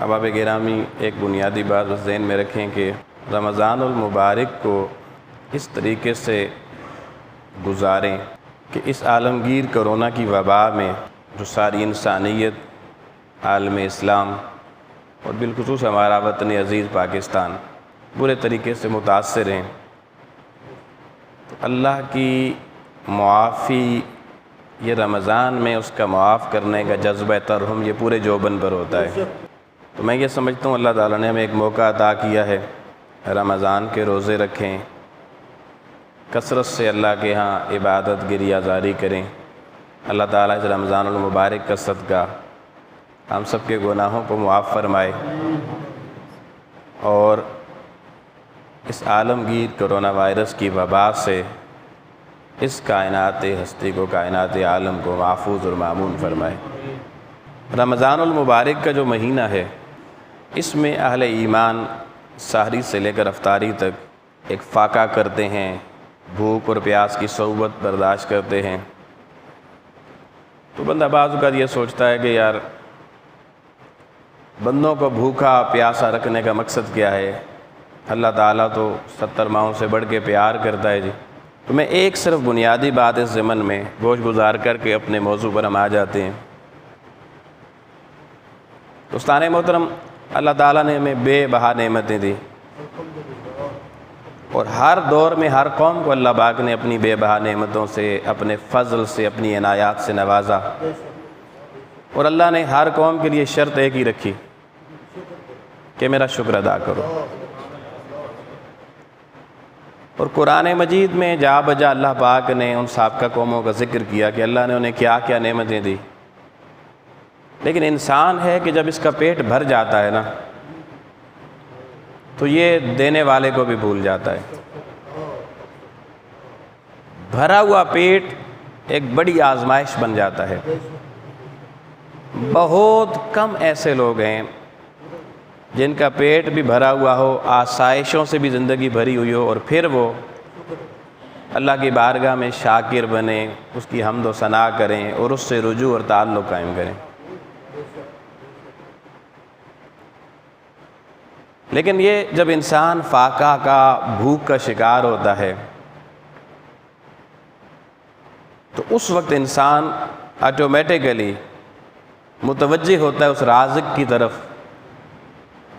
احباب گرامی، ایک بنیادی بات بس ذہن میں رکھیں کہ رمضان المبارک کو اس طریقے سے گزاریں کہ اس عالمگیر کرونا کی وبا میں جو ساری انسانیت، عالم اسلام اور بالخصوص ہمارا وطن عزیز پاکستان برے طریقے سے متاثر ہیں، تو اللہ کی معافی یہ رمضان میں اس کا معاف کرنے کا جذبہ ترحم یہ پورے جوبن پر ہوتا ہے۔ تو میں یہ سمجھتا ہوں اللہ تعالیٰ نے ہمیں ایک موقع عطا کیا ہے، رمضان کے روزے رکھیں، کثرت سے اللہ کے ہاں عبادت گریہ زاری کریں۔ اللہ تعالیٰ اس رمضان المبارک کا صدقہ ہم سب کے گناہوں کو معاف فرمائے اور اس عالمگیر کرونا وائرس کی وبا سے اس کائنات ہستی کو، کائنات عالم کو محفوظ اور مامون فرمائے۔ رمضان المبارک کا جو مہینہ ہے، اس میں اہل ایمان سحری سے لے کر افطاری تک ایک فاقہ کرتے ہیں، بھوک اور پیاس کی صعوبت برداشت کرتے ہیں۔ تو بندہ بعض اوقات یہ سوچتا ہے کہ یار بندوں کو بھوکا پیاسا رکھنے کا مقصد کیا ہے؟ اللہ تعالیٰ تو 70 ماہوں سے بڑھ کے پیار کرتا ہے جی۔ تو میں ایک صرف بنیادی بات اس ضمن میں گوش گزار کر کے اپنے موضوع پر ہم آ جاتے ہیں۔ دوستان محترم، اللہ تعالیٰ نے ہمیں بے بہا نعمتیں دی اور ہر دور میں ہر قوم کو اللہ پاک نے اپنی بے بہا نعمتوں سے، اپنے فضل سے، اپنی عنایات سے نوازا، اور اللہ نے ہر قوم کے لیے شرط ایک ہی رکھی کہ میرا شکر ادا کرو۔ اور قرآن مجید میں جا بجا اللہ پاک نے ان سابقہ قوموں کا ذکر کیا کہ اللہ نے انہیں کیا کیا نعمتیں دی، لیکن انسان ہے کہ جب اس کا پیٹ بھر جاتا ہے نا تو یہ دینے والے کو بھی بھول جاتا ہے۔ بھرا ہوا پیٹ ایک بڑی آزمائش بن جاتا ہے۔ بہت کم ایسے لوگ ہیں جن کا پیٹ بھی بھرا ہوا ہو، آسائشوں سے بھی زندگی بھری ہوئی ہو، اور پھر وہ اللہ کی بارگاہ میں شاکر بنیں، اس کی حمد و ثنا کریں اور اس سے رجوع اور تعلق قائم کریں۔ لیکن یہ جب انسان فاقہ کا، بھوک کا شکار ہوتا ہے تو اس وقت انسان آٹومیٹیکلی متوجہ ہوتا ہے اس رازق کی طرف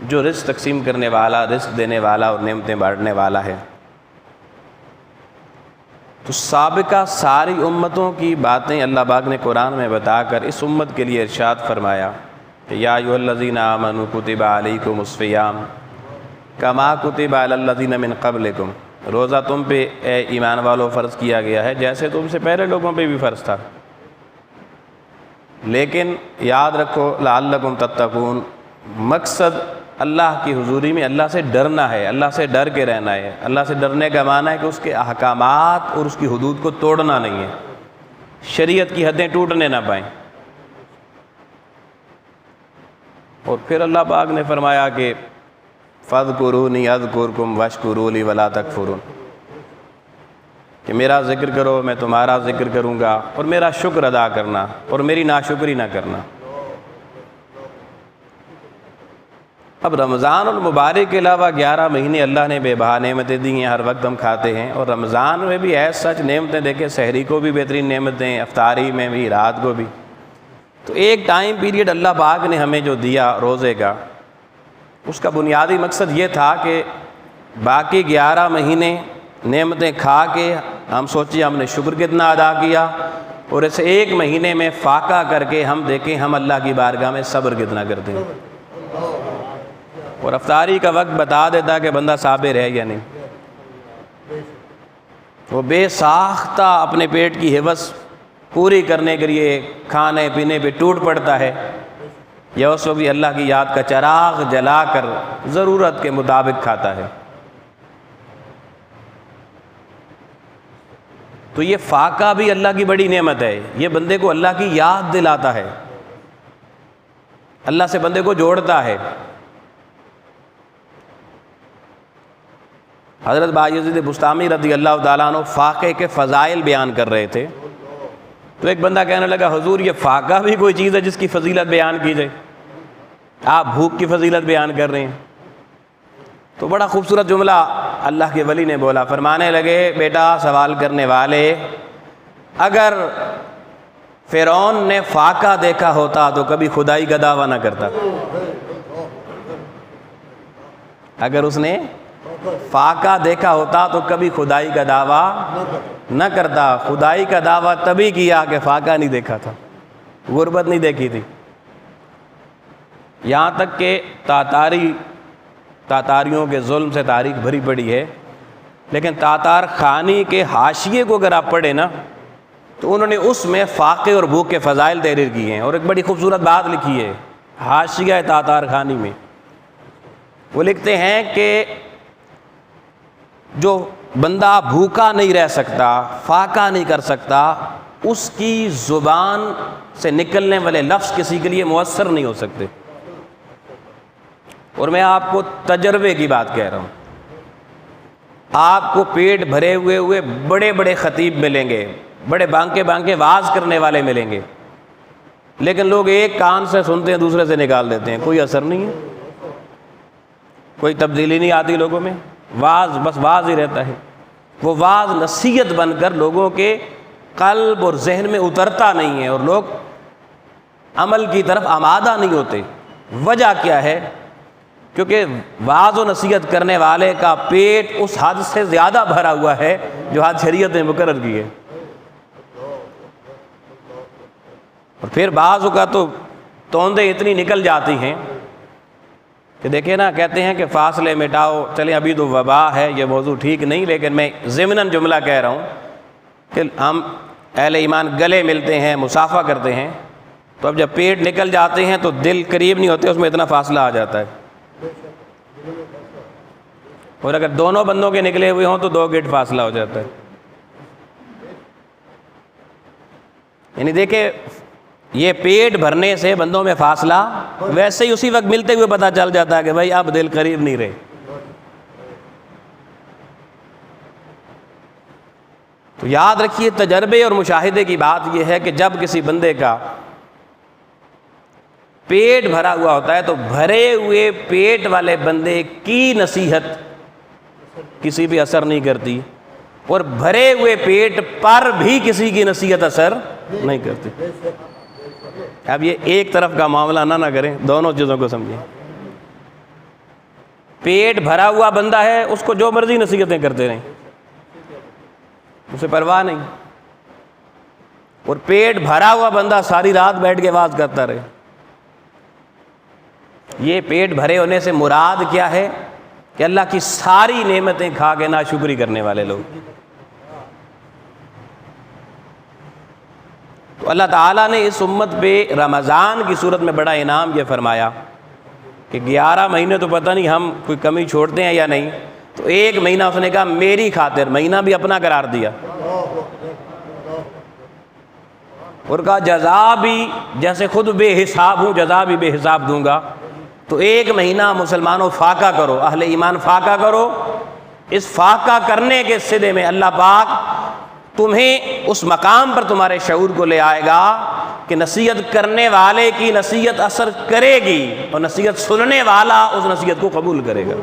جو رزق تقسیم کرنے والا، رزق دینے والا اور نعمتیں بانٹنے والا ہے۔ تو سابقہ ساری امتوں کی باتیں اللہ پاک نے قرآن میں بتا کر اس امت کے لیے ارشاد فرمایا کہ یا ایھا الذین آمنوا کتب علیکم الصیام کما کتب علی الذین من قبلکم، روزہ تم پہ اے ایمان والو فرض کیا گیا ہے جیسے تم سے پہلے لوگوں پہ بھی فرض تھا، لیکن یاد رکھو لعلکم تتقون، مقصد اللہ کی حضوری میں اللہ سے ڈرنا ہے، اللہ سے ڈر کے رہنا ہے۔ اللہ سے ڈرنے کا معنی ہے کہ اس کے احکامات اور اس کی حدود کو توڑنا نہیں ہے، شریعت کی حدیں ٹوٹنے نہ پائیں۔ اور پھر اللہ پاک نے فرمایا کہ فاذکرونی اذکرکم واشکروا لی ولا تکفرون، کہ میرا ذکر کرو میں تمہارا ذکر کروں گا، اور میرا شکر ادا کرنا اور میری ناشکری نہ کرنا۔ اب رمضان المبارک کے علاوہ 11 مہینے اللہ نے بے بہا نعمتیں دی ہیں، ہر وقت ہم کھاتے ہیں، اور رمضان میں بھی ایز سچ نعمتیں دیکھیں، سحری کو بھی بہترین نعمتیں، افطاری میں بھی، رات کو بھی۔ تو ایک ٹائم پیریڈ اللہ پاک نے ہمیں جو دیا روزے کا، اس کا بنیادی مقصد یہ تھا کہ باقی 11 مہینے نعمتیں کھا کے ہم سوچیں ہم نے شکر کتنا ادا کیا، اور اسے ایک مہینے میں فاقہ کر کے ہم دیکھیں ہم اللہ کی بارگاہ میں صبر کتنا کرتے ہیں۔ اور افطاری کا وقت بتا دیتا کہ بندہ صابر ہے یا نہیں۔ وہ بے ساختہ اپنے پیٹ کی ہوس پوری کرنے کے لیے کھانے پینے پہ ٹوٹ پڑتا ہے، یا اس وقت بھی اللہ کی یاد کا چراغ جلا کر ضرورت کے مطابق کھاتا ہے۔ تو یہ فاقہ بھی اللہ کی بڑی نعمت ہے، یہ بندے کو اللہ کی یاد دلاتا ہے، اللہ سے بندے کو جوڑتا ہے۔ حضرت بایزید بسطامی رضی اللہ تعالیٰ عنہ فاقے کے فضائل بیان کر رہے تھے، تو ایک بندہ کہنے لگا حضور یہ فاقہ بھی کوئی چیز ہے جس کی فضیلت بیان کی جائے؟ آپ بھوک کی فضیلت بیان کر رہے ہیں۔ تو بڑا خوبصورت جملہ اللہ کے ولی نے بولا، فرمانے لگے بیٹا سوال کرنے والے، اگر فرعون نے فاقہ دیکھا ہوتا تو کبھی خدائی کا دعویٰ نہ کرتا۔ اگر اس نے فاقہ دیکھا ہوتا تو کبھی خدائی کا دعویٰ نہ کرتا۔ خدائی کا دعویٰ تبھی کیا کہ فاقہ نہیں دیکھا تھا، غربت نہیں دیکھی تھی۔ یہاں تک کہ تاتاریوں کے ظلم سے تاریخ بھری پڑی ہے، لیکن تاتار خانی کے حاشیے کو اگر آپ پڑھیں نا تو انہوں نے اس میں فاقے اور بھوک کے فضائل تحریر کیے ہیں، اور ایک بڑی خوبصورت بات لکھی ہے حاشیہ تاتار خانی میں۔ وہ لکھتے ہیں کہ جو بندہ بھوکا نہیں رہ سکتا، فاقہ نہیں کر سکتا، اس کی زبان سے نکلنے والے لفظ کسی کے لیے مؤثر نہیں ہو سکتے۔ اور میں آپ کو تجربے کی بات کہہ رہا ہوں، آپ کو پیٹ بھرے ہوئے بڑے بڑے خطیب ملیں گے، بڑے بانکے واز کرنے والے ملیں گے، لیکن لوگ ایک کان سے سنتے ہیں دوسرے سے نکال دیتے ہیں، کوئی اثر نہیں ہے، کوئی تبدیلی نہیں آتی لوگوں میں، واز بس واز ہی رہتا ہے۔ وہ واز نصیحت بن کر لوگوں کے قلب اور ذہن میں اترتا نہیں ہے، اور لوگ عمل کی طرف آمادہ نہیں ہوتے۔ وجہ کیا ہے؟ کیونکہ واعظ و نصیحت کرنے والے کا پیٹ اس حد سے زیادہ بھرا ہوا ہے جو حد شریعت نے مقرر کی ہے۔ اور پھر بعض اوقات تو توندیں اتنی نکل جاتی ہیں کہ دیکھیں نا، کہتے ہیں کہ فاصلے مٹاؤ، چلیں ابھی تو وبا ہے، یہ موضوع ٹھیک نہیں، لیکن میں ضمناً جملہ کہہ رہا ہوں کہ ہم اہل ایمان گلے ملتے ہیں، مصافحہ کرتے ہیں، تو اب جب پیٹ نکل جاتے ہیں تو دل قریب نہیں ہوتے، اس میں اتنا فاصلہ آ جاتا ہے۔ اور اگر دونوں بندوں کے نکلے ہوئے ہوں تو 2 گٹ فاصلہ ہو جاتا ہے۔ یعنی دیکھیں، یہ پیٹ بھرنے سے بندوں میں فاصلہ ویسے ہی اسی وقت ملتے ہوئے پتہ چل جاتا ہے کہ بھائی اب دل قریب نہیں رہے۔ تو یاد رکھیے، تجربے اور مشاہدے کی بات یہ ہے کہ جب کسی بندے کا پیٹ بھرا ہوا ہوتا ہے تو بھرے ہوئے پیٹ والے بندے کی نصیحت کسی بھی اثر نہیں کرتی، اور بھرے ہوئے پیٹ پر بھی کسی کی نصیحت اثر نہیں کرتی۔ اب یہ ایک طرف کا معاملہ نہ کریں، دونوں چیزوں کو سمجھیں۔ پیٹ بھرا ہوا بندہ ہے، اس کو جو مرضی نصیحتیں کرتے رہیں، اسے پرواہ نہیں، اور پیٹ بھرا ہوا بندہ ساری رات بیٹھ کے واز کرتا رہے۔ یہ پیٹ بھرے ہونے سے مراد کیا ہے؟ کہ اللہ کی ساری نعمتیں کھا کے ناشکری کرنے والے لوگ۔ تو اللہ تعالیٰ نے اس امت پہ رمضان کی صورت میں بڑا انعام یہ فرمایا کہ 11 مہینے تو پتہ نہیں ہم کوئی کمی چھوڑتے ہیں یا نہیں، تو 1 مہینہ اس نے کہا میری خاطر، مہینہ بھی اپنا قرار دیا، اور کہا جزا بھی جیسے خود بے حساب ہوں، جزا بھی بے حساب دوں گا۔ تو 1 مہینہ مسلمانوں فاقہ کرو، اہل ایمان فاقہ کرو۔ اس فاقہ کرنے کے صدے میں اللہ پاک تمہیں اس مقام پر تمہارے شعور کو لے آئے گا کہ نصیحت کرنے والے کی نصیحت اثر کرے گی، اور نصیحت سننے والا اس نصیحت کو قبول کرے گا۔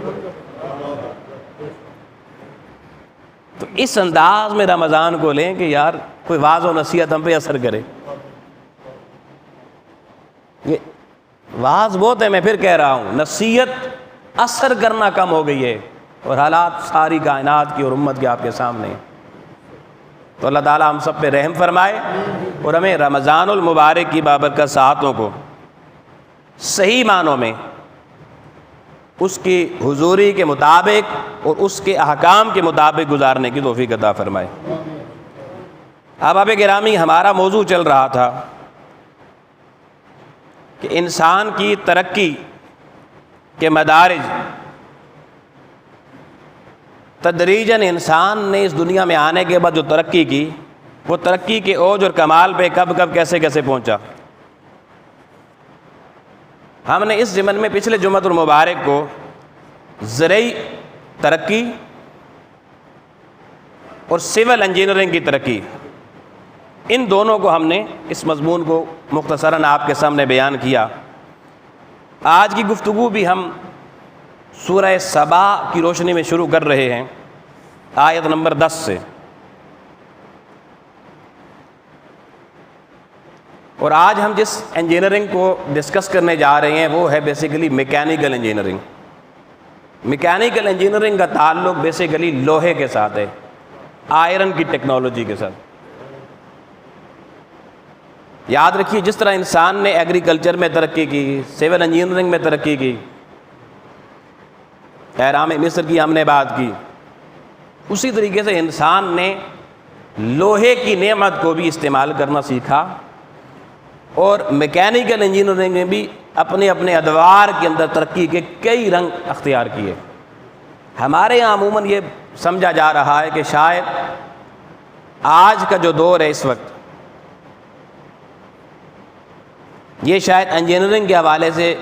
تو اس انداز میں رمضان کو لیں کہ یار کوئی واعظ و نصیحت ہم پہ اثر کرے۔ یہ واعظ بہت ہے، میں پھر کہہ رہا ہوں، نصیحت اثر کرنا کم ہو گئی ہے، اور حالات ساری کائنات کی اور امت کے آپ کے سامنے ہیں۔ تو اللہ تعالیٰ ہم سب پہ رحم فرمائے، اور ہمیں رمضان المبارک کی بابرکت ساعتوں کو صحیح معنوں میں اس کی حضوری کے مطابق اور اس کے احکام کے مطابق گزارنے کی توفیق عطا فرمائے۔ احباب گرامی، ہمارا موضوع چل رہا تھا کہ انسان کی ترقی کے مدارج، تدریجاً انسان نے اس دنیا میں آنے کے بعد جو ترقی کی، وہ ترقی کے اوج اور کمال پہ کب کیسے پہنچا۔ ہم نے اس ضمن میں پچھلے جمعۃ المبارک کو زرعی ترقی اور سول انجینئرنگ کی ترقی، ان دونوں کو ہم نے اس مضمون کو مختصراً آپ کے سامنے بیان کیا۔ آج کی گفتگو بھی ہم سورہ سبا کی روشنی میں شروع کر رہے ہیں، آیت نمبر 10 سے۔ اور آج ہم جس انجینئرنگ کو ڈسکس کرنے جا رہے ہیں وہ ہے basically mechanical engineering. Mechanical engineering کا تعلق بیسیکلی لوہے کے ساتھ ہے، آئرن کی ٹیکنالوجی کے ساتھ۔ یاد رکھیے، جس طرح انسان نے ایگریکلچر میں ترقی کی، سول انجینئرنگ میں ترقی کی، اہرام مصر کی ہم نے بات کی، اسی طریقے سے انسان نے لوہے کی نعمت کو بھی استعمال کرنا سیکھا، اور میکینیکل انجینئرنگ میں بھی اپنے اپنے ادوار کے اندر ترقی کے کئی رنگ اختیار کیے۔ ہمارے یہاں عموماً یہ سمجھا جا رہا ہے کہ شاید آج کا جو دور ہے اس وقت، یہ شاید انجینئرنگ کے حوالے سے،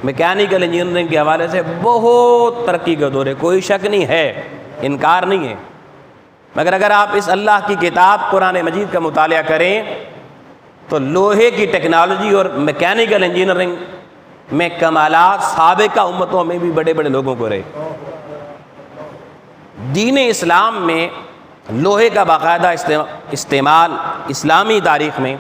میکینیکل انجینئرنگ کے حوالے سے بہت ترقی کا دور ہے، کوئی شک نہیں ہے، انکار نہیں ہے۔ مگر اگر آپ اس اللہ کی کتاب قرآن مجید کا مطالعہ کریں تو لوہے کی ٹیکنالوجی اور میکینیکل انجینئرنگ میں کمالات سابقہ امتوں میں بھی بڑے بڑے لوگوں کو رہے۔ دین اسلام میں لوہے کا باقاعدہ استعمال اسلامی تاریخ میں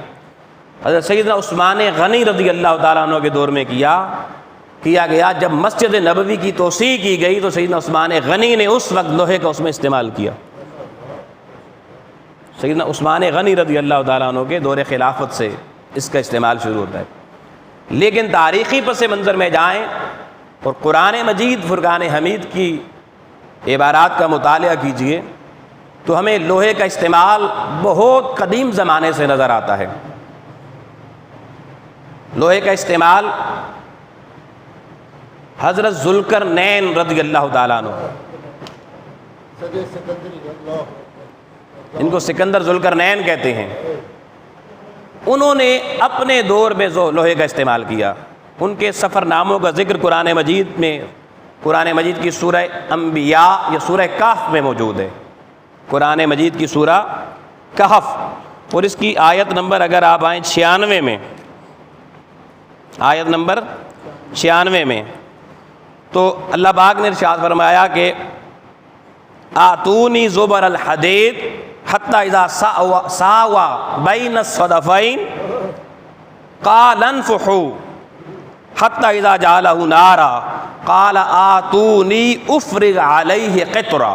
حضرت سیدنا عثمان غنی رضی اللہ تعالیٰ عنہ کے دور میں کیا گیا۔ جب مسجد نبوی کی توسیع کی گئی تو سیدنا عثمان غنی نے اس وقت لوہے کا اس میں استعمال کیا۔ سیدنا عثمان غنی رضی اللہ تعالیٰ عنہ کے دور خلافت سے اس کا استعمال شروع ہوتا ہے۔ لیکن تاریخی پس منظر میں جائیں اور قرآن مجید فرقان حمید کی عبارات کا مطالعہ کیجئے تو ہمیں لوہے کا استعمال بہت قدیم زمانے سے نظر آتا ہے۔ لوہے کا استعمال حضرت ذوالقرنین رضی اللہ تعالیٰ عنہ، ان کو سکندر ذوالقرنین کہتے ہیں، انہوں نے اپنے دور میں لوہے کا استعمال کیا۔ ان کے سفر ناموں کا ذکر قرآن مجید کی سورہ انبیاء یا سورہ کہف میں موجود ہے۔ قرآن مجید کی سورہ کہف، اور اس کی آیت نمبر اگر آپ آئیں 96 میں، آیت نمبر 96 میں، تو اللہ پاک نے ارشاد فرمایا کہ آتونی زبر الحدید حتی اذا ساوا بین الصدفین قال انفحوا حتی اذا جعلہ نارا قال آتونی افرغ علیہ قطرا۔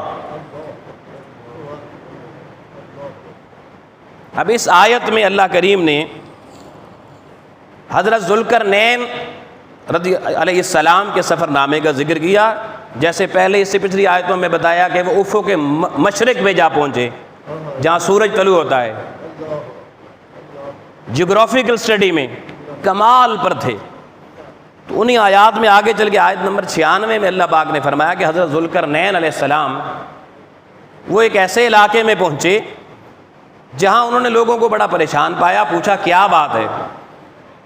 اب اس آیت میں اللہ کریم نے حضرت ذوالقرنین رضی علیہ السلام کے سفر نامے کا ذکر کیا۔ جیسے پہلے اس سے پچھلی آیتوں میں بتایا کہ وہ افق کے مشرق میں جا پہنچے جہاں سورج طلوع ہوتا ہے، جغرافیکل سٹڈی میں کمال پر تھے۔ تو انہی آیات میں آگے چل کے آیت نمبر 96 میں اللہ پاک نے فرمایا کہ حضرت ذوالقرنین علیہ السلام وہ ایک ایسے علاقے میں پہنچے جہاں انہوں نے لوگوں کو بڑا پریشان پایا۔ پوچھا کیا بات ہے؟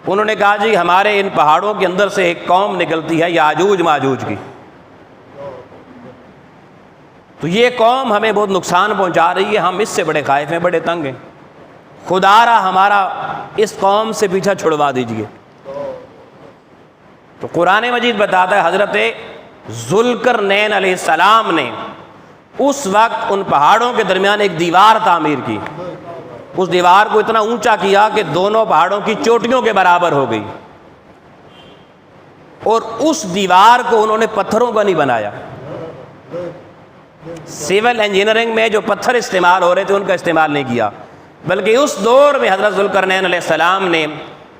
انہوں نے کہا جی ہمارے ان پہاڑوں کے اندر سے ایک قوم نکلتی ہے یاجوج ماجوج کی، تو یہ قوم ہمیں بہت نقصان پہنچا رہی ہے، ہم اس سے بڑے خائف ہیں، بڑے تنگ ہیں، خدا را ہمارا اس قوم سے پیچھا چھڑوا دیجئے۔ تو قرآن مجید بتاتا ہے حضرت ذوالقرنین علیہ السلام نے اس وقت ان پہاڑوں کے درمیان ایک دیوار تعمیر کی۔ اس دیوار کو اتنا اونچا کیا کہ دونوں پہاڑوں کی چوٹیوں کے برابر ہو گئی، اور اس دیوار کو انہوں نے پتھروں کا نہیں بنایا۔ سول انجینئرنگ میں جو پتھر استعمال ہو رہے تھے ان کا استعمال نہیں کیا، بلکہ اس دور میں حضرت ذوالقرنین علیہ السلام نے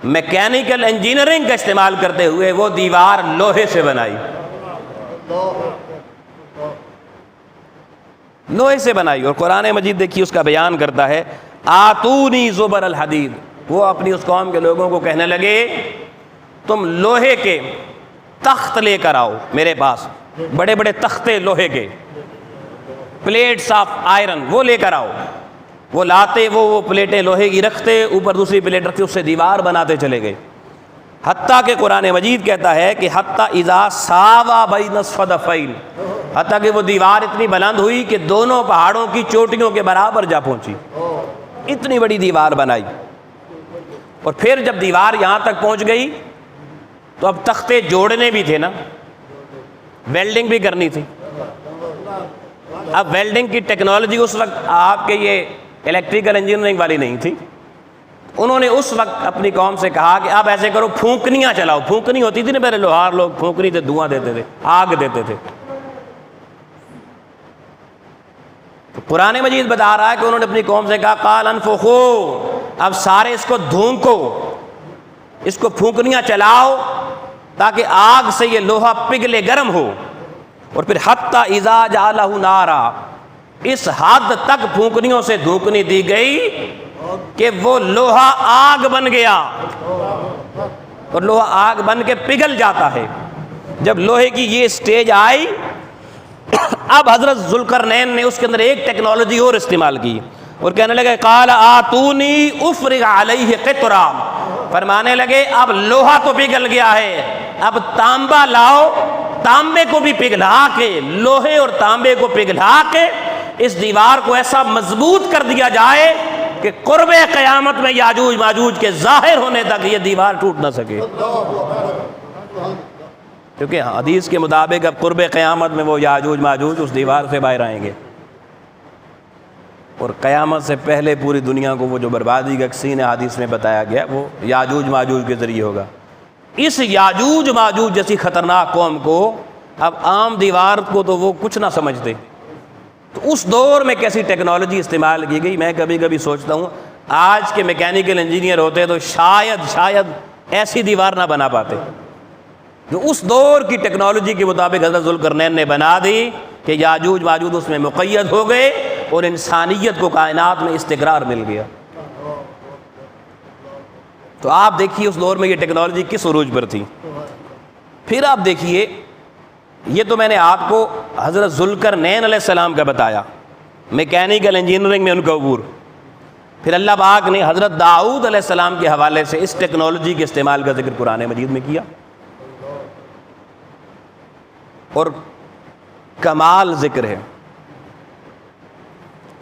میکینیکل انجینئرنگ کا استعمال کرتے ہوئے وہ دیوار لوہے سے بنائی، لوہے سے بنائی۔ اور قرآن مجید دیکھیے اس کا بیان کرتا ہے آتونی زبر الحدید، وہ اپنی اس قوم کے لوگوں کو کہنے لگے تم لوہے کے تخت لے کر آؤ میرے پاس، بڑے بڑے تختے لوہے کے، پلیٹس آف آئرن، وہ لے کر آؤ۔ وہ لاتے، وہ پلیٹیں لوہے کی رکھتے، اوپر دوسری پلیٹ رکھتے، اس سے دیوار بناتے چلے گئے، حتیٰ کہ قرآن مجید کہتا ہے کہ حتیٰ اذا ساوا بین الصدفین، حتیٰ کہ وہ دیوار اتنی بلند ہوئی کہ دونوں پہاڑوں کی چوٹیوں کے برابر جا پہنچی، اتنی بڑی دیوار بنائی۔ اور پھر جب دیوار یہاں تک پہنچ گئی تو اب تختے جوڑنے بھی تھے نا، ویلڈنگ بھی کرنی تھی۔ اب ویلڈنگ کی ٹیکنالوجی اس وقت آپ کے یہ الیکٹریکل انجینئرنگ والی نہیں تھی۔ انہوں نے اس وقت اپنی قوم سے کہا کہ اب ایسے کرو، پھونکنیاں چلاؤ۔ پھونکنی ہوتی تھی نا پہلے، لوہار لوگ پھونکنی سے دھواں دیتے تھے، آگ دیتے تھے۔ تو قرآن مجید بتا رہا ہے کہ انہوں نے اپنی قوم سے کہا قال انفخوا، اب سارے اس کو دھونکو، اس کو پھونکنیاں چلاؤ تاکہ آگ سے یہ لوہا پگھلے، گرم ہو۔ اور پھر حتی اذا جعلہ نارا، اس حد تک پھونکنیوں سے دھونکنی دی گئی کہ وہ لوہا آگ بن گیا، اور لوہا آگ بن کے پگھل جاتا ہے۔ جب لوہے کی یہ سٹیج آئی، اب حضرت ذوالقرنین نے اس کے اندر ایک ٹیکنالوجی اور استعمال کی اور کہنے لگے قال آتونی افرغ علیہ قطرا، فرمانے لگے اب لوہا تو پگھل گیا ہے، اب تانبا لاؤ، تانبے کو بھی پگھلا کے، لوہے اور تانبے کو پگھلا کے اس دیوار کو ایسا مضبوط کر دیا جائے کہ قرب قیامت میں یاجوج ماجوج کے ظاہر ہونے تک یہ دیوار ٹوٹ نہ سکے۔ کیونکہ حدیث کے مطابق اب قرب قیامت میں وہ یاجوج ماجوج اس دیوار سے باہر آئیں گے، اور قیامت سے پہلے پوری دنیا کو وہ جو بربادی کا سین حدیث میں بتایا گیا وہ یاجوج ماجوج کے ذریعے ہوگا۔ اس یاجوج ماجوج جیسی خطرناک قوم کو اب عام دیوار کو تو وہ کچھ نہ سمجھتے، تو اس دور میں کیسی ٹیکنالوجی استعمال کی گئی۔ میں کبھی کبھی سوچتا ہوں آج کے میکینیکل انجینئر ہوتے تو شاید ایسی دیوار نہ بنا پاتے جو اس دور کی ٹیکنالوجی کے مطابق حضرت ذوالقرنین نے بنا دی، کہ یاجوج ماجوج اس میں مقید ہو گئے اور انسانیت کو کائنات میں استقرار مل گیا۔ تو آپ دیکھیے اس دور میں یہ ٹیکنالوجی کس عروج پر تھی۔ پھر آپ دیکھیے، یہ تو میں نے آپ کو حضرت ذوالقرنین علیہ السلام کا بتایا، میکینیکل انجینئرنگ میں ان کا عبور۔ پھر اللہ پاک نے حضرت داؤد علیہ السلام کے حوالے سے اس ٹیکنالوجی کے استعمال کا ذکر قرآن مجید میں کیا، اور کمال ذکر ہے۔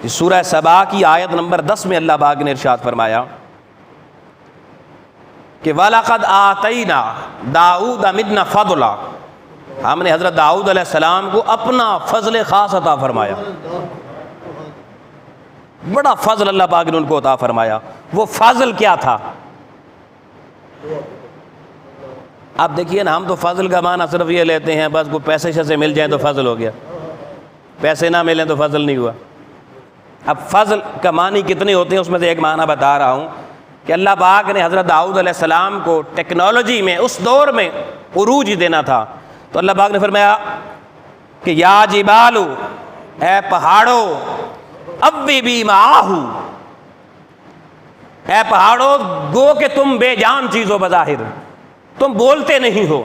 سورہ سبا کی آیت نمبر 10 میں اللہ پاک نے ارشاد فرمایا کہ وَلَقَدْ آتَيْنَا دَاؤُودَ مِنَّا فَضْلًا، ہم نے حضرت داؤد علیہ السلام کو اپنا فضل خاص عطا فرمایا۔ بڑا فضل اللہ پاک نے ان کو عطا فرمایا۔ وہ فضل کیا تھا؟ اب دیکھیے نا، ہم تو فضل کا معنی صرف یہ لیتے ہیں بس کو پیسے سے مل جائیں تو فضل ہو گیا، پیسے نہ ملیں تو فضل نہیں ہوا۔ اب فضل کا معنی کتنے ہوتے ہیں، اس میں سے ایک معنی بتا رہا ہوں کہ اللہ پاک نے حضرت داؤد علیہ السلام کو ٹیکنالوجی میں اس دور میں عروج دینا تھا، تو اللہ پاک نے فرمایا کہ یا جبالو، اے پہاڑو، اوبی معاہ، اے پہاڑو گو کہ تم بے جان چیزو بظاہر، تم بولتے نہیں ہو،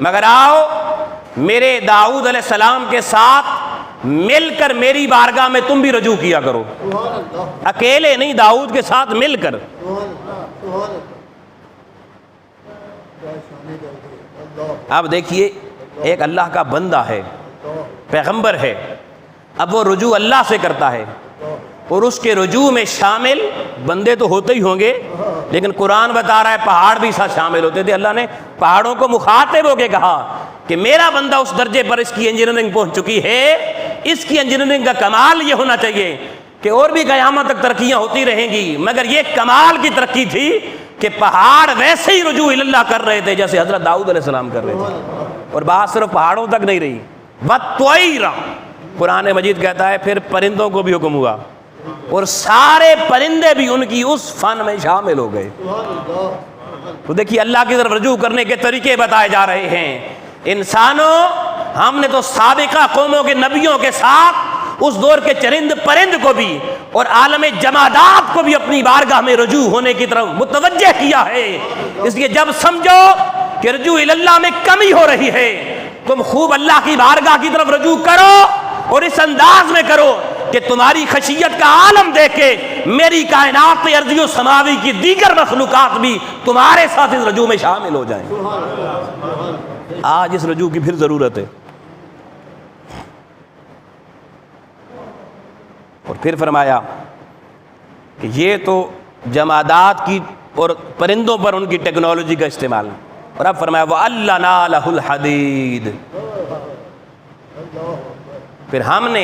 مگر آؤ میرے داؤد علیہ السلام کے ساتھ مل کر میری بارگاہ میں تم بھی رجوع کیا کرو، اکیلے نہیں، داؤد کے ساتھ مل کر۔ اب دیکھیے، ایک اللہ کا بندہ ہے، پیغمبر ہے، اب وہ رجوع اللہ سے کرتا ہے، اور اس کے رجوع میں شامل بندے تو ہوتے ہی ہوں گے، لیکن قرآن بتا رہا ہے پہاڑ بھی ساتھ شامل ہوتے تھے۔ اللہ نے پہاڑوں کو مخاطب ہو کے کہا کہ میرا بندہ اس درجے پر اس کی انجینئرنگ پہنچ چکی ہے، اس کی انجینئرنگ کا کمال یہ ہونا چاہیے کہ اور بھی قیامت تک ترقیاں ہوتی رہیں گی، مگر یہ کمال کی ترقی تھی کہ پہاڑ ویسے ہی رجوع اللہ کر رہے تھے جیسے حضرت داؤد علیہ السلام کر رہے تھے، اور بات صرف پہاڑوں تک نہیں رہی، وَالطَّيْرَ، قرآن مجید کہتا ہے پھر پرندوں کو بھی حکم ہوا، اور سارے پرندے بھی ان کی اس فن میں شامل ہو گئے۔ تو دیکھیے اللہ کی طرف رجوع کرنے کے طریقے بتائے جا رہے ہیں۔ انسانوں، ہم نے تو سابقہ قوموں کے نبیوں کے ساتھ اس دور کے چرند پرند کو بھی اور عالم جمادات کو بھی اپنی بارگاہ میں رجوع ہونے کی طرف متوجہ کیا ہے۔ اس لیے جب سمجھو کہ رجوع اللہ میں کمی ہو رہی ہے، تم خوب اللہ کی بارگاہ کی طرف رجوع کرو، اور اس انداز میں کرو کہ تمہاری خشیت کا عالم دیکھ کے میری کائنات ارضی و سماوی کی دیگر مخلوقات بھی تمہارے ساتھ اس رجوع میں شامل ہو جائیں۔ آج اس رجوع کی پھر ضرورت ہے۔ اور پھر فرمایا کہ یہ تو جمادات کی اور پرندوں پر ان کی ٹیکنالوجی کا استعمال، اور اب فرمایا وَأَلَّنَا لَهُ الْحَدِيدِ، پھر ہم نے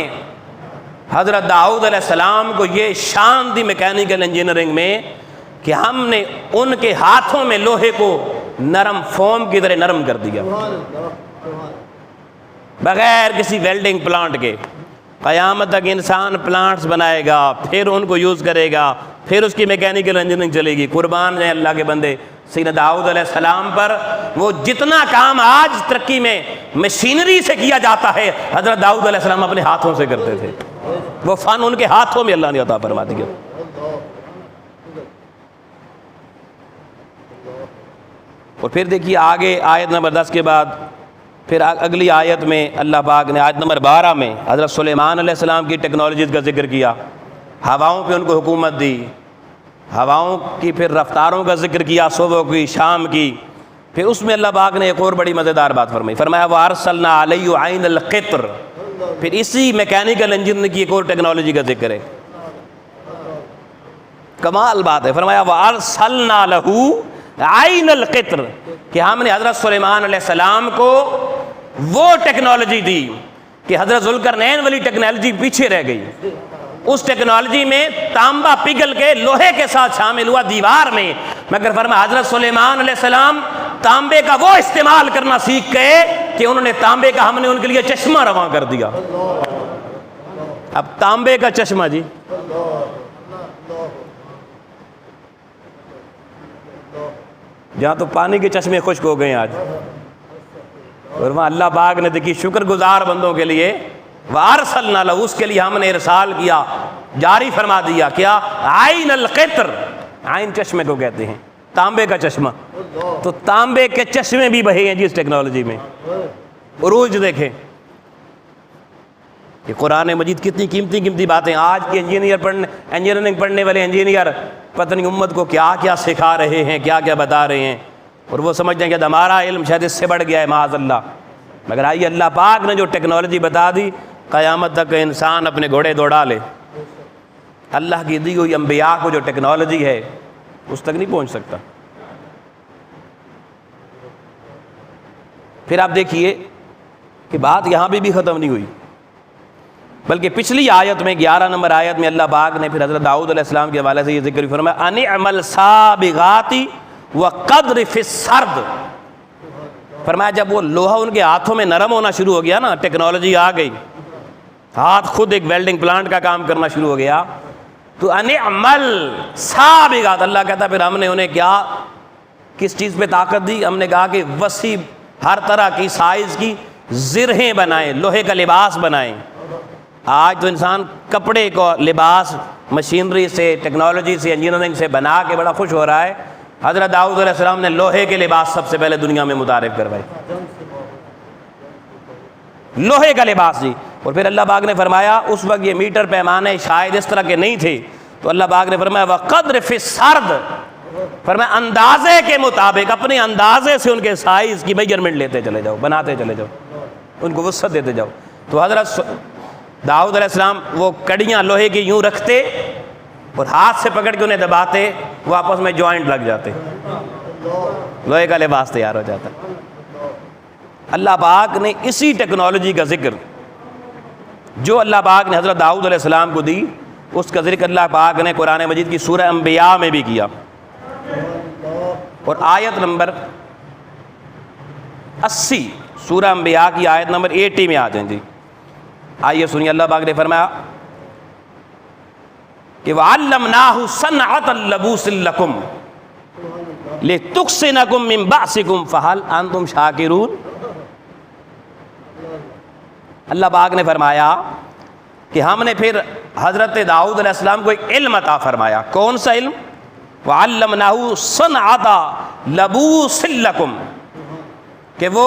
حضرت داؤد علیہ السلام کو یہ شان دی میکینیکل انجینئرنگ میں کہ ہم نے ان کے ہاتھوں میں لوہے کو نرم فوم کی طرح نرم کر دیا، بغیر کسی ویلڈنگ پلانٹ کے۔ قیامت تک انسان پلانٹس بنائے گا، پھر ان کو یوز کرے گا، پھر اس کی میکینیکل انجینئرنگ چلے گی۔ قربان جائیں اللہ کے بندے سیدنا داؤد علیہ السلام پر۔ وہ جتنا کام آج ترقی میں مشینری سے کیا جاتا ہے، حضرت داؤد علیہ السلام اپنے ہاتھوں سے کرتے تھے۔ وہ فن ان کے ہاتھوں میں اللہ نے عطا فرما دیا۔ اور پھر دیکھیے آگے آیت نمبر 10 کے بعد پھر اگلی آیت میں اللہ پاک نے آیت نمبر 12 میں حضرت سلیمان علیہ السلام کی ٹیکنالوجیز کا ذکر کیا، ہواؤں پہ ان کو حکومت دی، ہواؤں کی پھر رفتاروں کا ذکر کیا، صبح کی شام کی۔ پھر اس میں اللہ پاک نے ایک اور بڑی مزیدار بات فرمائی، فرمایا وَأَرْسَلْنَا عَلَيْهِ عَيْنَ الْقِطْرِ، پھر اسی میکینیکل انجینئرنگ کی ایک اور ٹیکنالوجی کا ذکر ہے، کمال بات ہے۔ فرمایا وَأَرْسَلْنَا لَهُ عَيْنَ الْقِطْرِ، کہ ہم نے حضرت سلیمان علیہ السلام کو وہ ٹیکنالوجی دی کہ حضرت ذوالقرنین والی ٹیکنالوجی پیچھے رہ گئی۔ اس ٹیکنالوجی میں تانبا پگھل کے لوہے کے ساتھ شامل ہوا دیوار میں، مگر فرمایا حضرت سلیمان علیہ السلام تانبے کا وہ استعمال کرنا سیکھ گئے کہ انہوں نے تانبے کا ہم نے ان کے لیے چشمہ رواں کر دیا۔ اب تانبے کا چشمہ جی، جہاں تو پانی کے چشمے خشک ہو گئے آج، اور وہاں اللہ پاک نے دیکھی شکر گزار بندوں کے لیے وَأَرْسَلْنَا لَهُ، اس کے لیے ہم نے ارسال کیا، جاری فرما دیا کیا، عین القطر، عین چشمے کو کہتے ہیں، تانبے کا چشمہ۔ تو تانبے کے چشمے بھی بہے ہیں جی اس ٹیکنالوجی میں۔ عروج دیکھیں کہ قرآن مجید کتنی قیمتی قیمتی باتیں آج کے انجینئرنگ پڑھنے والے انجینئر پتہ نہیں امت کو کیا کیا سکھا رہے ہیں، کیا کیا بتا رہے ہیں، اور وہ سمجھتے ہیں کہ ہمارا علم شاید اس سے بڑھ گیا ہے، معاذ اللہ۔ مگر آئیے اللہ پاک نے جو ٹیکنالوجی بتا دی، قیامت تک انسان اپنے گھوڑے دوڑا لے، اللہ کی دی ہوئی انبیاء کو جو ٹیکنالوجی ہے اس تک نہیں پہنچ سکتا۔ پھر آپ دیکھیے کہ بات یہاں بھی ختم نہیں ہوئی، بلکہ پچھلی آیت میں 11 نمبر آیت میں اللہ پاک نے پھر حضرت داؤد علیہ السلام کے حوالے سے یہ ذکر فرمایا ان اعمل سابغات وقدر فی السرد۔ فرمایا جب وہ لوہا ان کے ہاتھوں میں نرم ہونا شروع ہو گیا نا، ٹیکنالوجی آ گئی، ہاتھ خود ایک ویلڈنگ پلانٹ کا کام کرنا شروع ہو گیا، تو ان اعمل سابغات، اللہ کہتا پھر ہم نے انہیں کیا، کس چیز پہ طاقت دی؟ ہم نے کہا کہ وسیع ہر طرح کی سائز کی زرہیں بنائیں، لوہے کا لباس بنائیں۔ آج تو انسان کپڑے کو لباس مشینری سے، ٹیکنالوجی سے، انجینئرنگ سے بنا کے بڑا خوش ہو رہا ہے۔ حضرت داؤد علیہ السلام نے لوہے کے لباس سب سے پہلے دنیا میں متعارف کروائے، لوہے کا لباس جی۔ اور پھر اللہ پاک نے فرمایا اس وقت یہ میٹر پیمانے شاید اس طرح کے نہیں تھے، تو اللہ پاک نے فرمایا وقدر فی السرد، فرمایا اندازے کے مطابق، اپنے اندازے سے ان کے سائز کی میجرمنٹ لیتے چلے جاؤ، بناتے چلے جاؤ، ان کو وسعت دیتے جاؤ۔ تو حضرت داؤد علیہ السلام وہ کڑیاں لوہے کی یوں رکھتے اور ہاتھ سے پکڑ کے انہیں دباتے، وہ آپس میں جوائنٹ لگ جاتے، لوہے کا لباس تیار ہو جاتا۔ اللہ پاک نے اسی ٹیکنالوجی کا ذکر جو اللہ پاک نے حضرت داؤد علیہ السلام کو دی، اس کا ذکر اللہ پاک نے قرآن مجید کی سورہ انبیاء میں بھی کیا۔ اور آیت نمبر 80 سورہ انبیاء کی آیت نمبر 80 میں آ جائیں جی، آئیے سنیے، اللہ پاک نے فرمایا کہ وَعَلَّمْنَاهُ صَنْعَةَ لَبُوسٍ لَكُمْ لِتُحْصِنَكُم مِّن بَأْسِكُمْ فَهَلْ أَنتُمْ شَاكِرُونَ۔ اللہ پاک نے فرمایا کہ ہم نے پھر حضرت داؤد علیہ السلام کو ایک علم عطا فرمایا۔ کون سا علم؟ وَعَلَّمْنَاهُ صَنْعَةَ لَبُوسٍ لَكُمْ، کہ وہ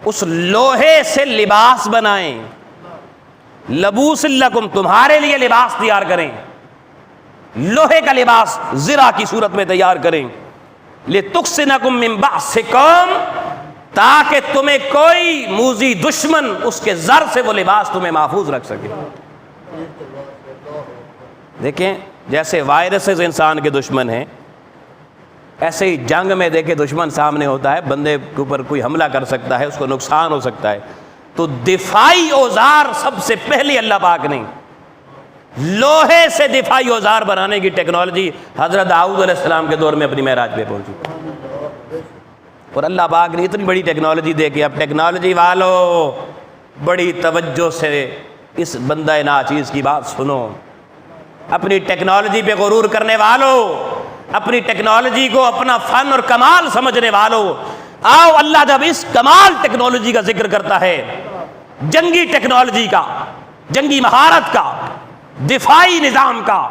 اس لوہے سے لباس بنائیں، لبوس لکم، تمہارے لیے لباس تیار کریں، لوہے کا لباس زرہ کی صورت میں تیار کریں، لِتُحْصِنَكُم مِّن بَأْسِكُم، تاکہ تمہیں کوئی موذی دشمن اس کے زر سے وہ لباس تمہیں محفوظ رکھ سکے۔ دیکھیں جیسے وائرسز انسان کے دشمن ہیں، ایسے ہی جنگ میں دیکھے دشمن سامنے ہوتا ہے، بندے کے اوپر کوئی حملہ کر سکتا ہے، اس کو نقصان ہو سکتا ہے، تو دفاعی اوزار سب سے پہلے اللہ پاک نے لوہے سے دفاعی اوزار بنانے کی ٹیکنالوجی حضرت داؤد علیہ السلام کے دور میں اپنی معراج پہ پہنچی، اور اللہ پاک نے اتنی بڑی ٹیکنالوجی دے کے، اب ٹیکنالوجی والو بڑی توجہ سے اس بندہ ناچیز کی بات سنو، اپنی ٹیکنالوجی پہ غرور کرنے والو، اپنی ٹیکنالوجی کو اپنا فن اور کمال سمجھنے والو، آؤ اللہ جب اس کمال ٹیکنالوجی کا ذکر کرتا ہے، جنگی ٹیکنالوجی کا، جنگی مہارت کا، دفاعی نظام کا،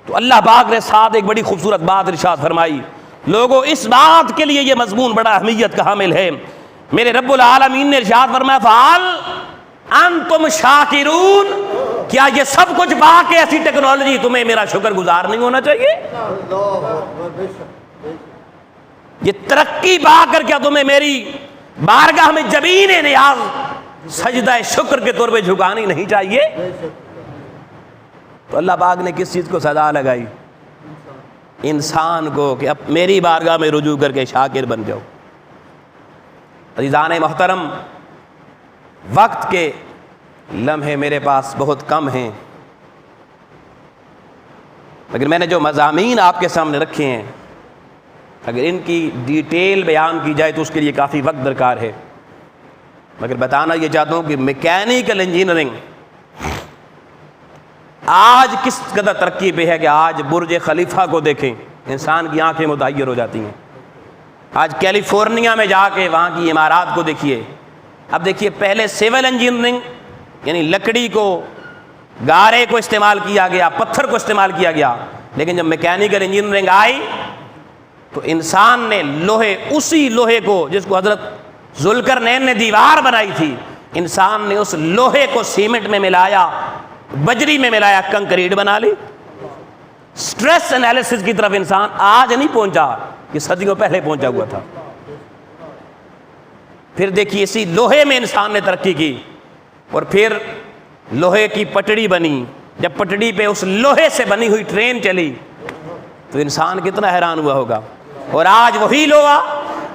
تو اللہ پاک نے ساتھ ایک بڑی خوبصورت بات ارشاد فرمائی۔ لوگوں اس بات کے لیے یہ مضمون بڑا اہمیت کا حامل ہے، میرے رب العالمین نے ارشاد فرمایا فعال انتم شاکرون، کیا یہ سب کچھ پا کے ایسی ٹیکنالوجی تمہیں میرا شکر گزار نہیں ہونا چاہیے؟ یہ ترقی پا کر کیا تمہیں میری بارگاہ میں جبین نیاز سجدہ شکر کے طور پہ جھکانی نہیں چاہیے؟ تو اللہ پاک نے کس چیز کو سزا لگائی؟ انسان کو کہ اب میری بارگاہ میں رجوع کر کے شاکر بن جاؤ۔ عزیزان محترم، وقت کے لمحے میرے پاس بہت کم ہیں، لیکن میں نے جو مضامین آپ کے سامنے رکھے ہیں اگر ان کی ڈیٹیل بیان کی جائے تو اس کے لیے کافی وقت درکار ہے، مگر بتانا یہ چاہتا ہوں کہ میکینیکل انجینئرنگ آج کس قدر ترقی پہ ہے کہ آج برج خلیفہ کو دیکھیں، انسان کی آنکھیں متحیر ہو جاتی ہیں۔ آج کیلیفورنیا میں جا کے وہاں کی عمارات کو دیکھیے۔ اب دیکھیے، پہلے سول انجینئرنگ یعنی لکڑی کو، گارے کو استعمال کیا گیا، پتھر کو استعمال کیا گیا، لیکن جب میکینیکل انجینئرنگ آئی تو انسان نے لوہے، اسی لوہے کو جس کو حضرت ذوالقرنین نے دیوار بنائی تھی، انسان نے اس لوہے کو سیمنٹ میں ملایا، بجری میں ملایا، کنکریٹ بنا لی۔ سٹریس انالیسس کی طرف انسان آج نہیں پہنچا، یہ صدیوں پہلے پہنچا ہوا تھا۔ پھر دیکھیے اسی لوہے میں انسان نے ترقی کی، اور پھر لوہے کی پٹڑی بنی، جب پٹڑی پہ اس لوہے سے بنی ہوئی ٹرین چلی تو انسان کتنا حیران ہوا ہوگا۔ اور آج وہی لوہا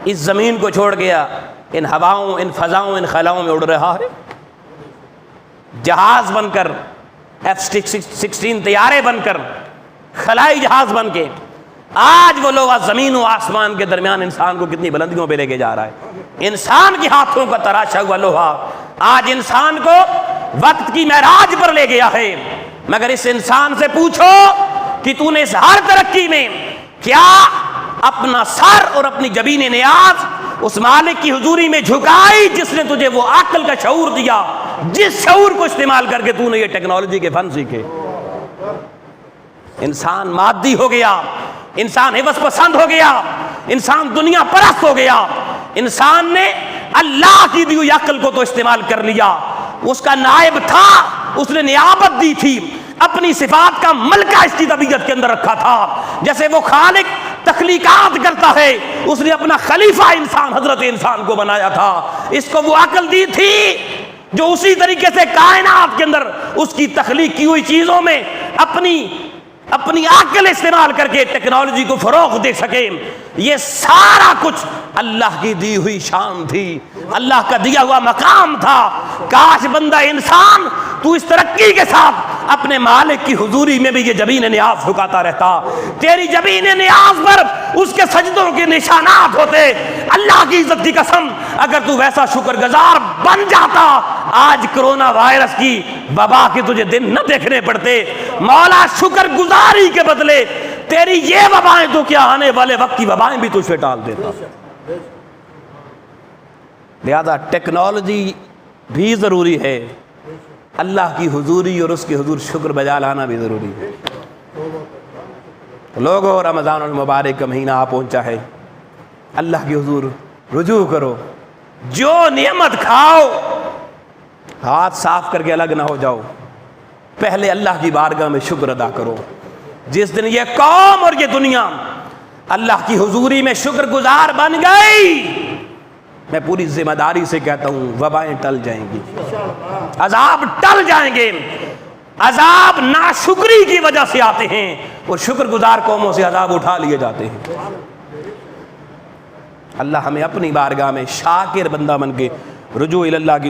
اس زمین کو چھوڑ گیا، ان ہواؤں، ان فضاؤں، ان خلاؤں میں اڑ رہا ہے، جہاز بن کر، F-16 طیارے بن کر، خلائی جہاز بن کے، آج وہ لوہا زمین و آسمان کے درمیان انسان کو کتنی بلندیوں پہ لے کے جا رہا ہے۔ انسان کے ہاتھوں کا تراشا ہوا لوہا آج انسان کو وقت کی معراج پر لے گیا ہے۔ مگر اس انسان سے پوچھو کہ تو نے اس ہر ترقی میں کیا اپنا سر اور اپنی جبین نیاز اس مالک کی حضوری میں جھکائی جس نے تجھے وہ عقل کا شعور دیا، جس شعور کو استعمال کر کے تو نے یہ ٹیکنالوجی کے فن سیکھے؟ انسان مادی ہو گیا، انسان حوث پسند ہو گیا، انسان دنیا پرست ہو گیا۔ انسان نے اللہ کی دی ہوئی عقل کو تو استعمال کر لیا، اس کا نائب تھا، اس نے نیابت دی تھی، اپنی صفات کا ملکہ اس کی طبیعت کے اندر رکھا تھا۔ جیسے وہ خالق تخلیقات کرتا ہے، اس نے اپنا خلیفہ انسان، حضرت انسان کو بنایا تھا، اس کو وہ عقل دی تھی جو اسی طریقے سے کائنات کے اندر اس کی تخلیق کی ہوئی چیزوں میں اپنی عقل استعمال کر کے ٹیکنالوجی کو فروغ دے سکے۔ یہ سارا کچھ اللہ کی دی ہوئی شان تھی، اللہ کا دیا ہوا مقام تھا۔ کاش بندہ انسان تو اس ترقی کے ساتھ اپنے مالک کی حضوری میں بھی یہ جبین نیاز جھکاتا رہتا، تیری جبین نیاز پر اس کے سجدوں کے نشانات ہوتے۔ اللہ کی عزت کی قسم، اگر تو ویسا شکر گزار بن جاتا، آج کرونا وائرس کی وبا کے تجھے دن نہ دیکھنے پڑتے۔ مولا شکر گزاری کے بدلے تیری یہ وبائیں تو کیا، آنے والے وقت کی وبائیں بھی تجھ پہ ٹال دیتا۔ لہذا ٹیکنالوجی بھی ضروری ہے، اللہ کی حضوری اور اس کی حضور شکر بجا لانا بھی ضروری ہے۔ لوگوں، رمضان المبارک کا مہینہ آ پہنچا ہے، اللہ کی حضور رجوع کرو، جو نعمت کھاؤ ہاتھ صاف کر کے الگ نہ ہو جاؤ، پہلے اللہ کی بارگاہ میں شکر ادا کرو۔ جس دن یہ قوم اور یہ دنیا اللہ کی حضوری میں شکر گزار بن گئی، میں پوری ذمہ داری سے کہتا ہوں وبائیں ٹل جائیں گی، عذاب ٹل جائیں گے۔ عذاب ناشکری کی وجہ سے آتے ہیں اور شکر گزار قوموں سے عذاب اٹھا لیے جاتے ہیں۔ اللہ ہمیں اپنی بارگاہ میں شاکر بندہ بن کے رجوع اللہ کی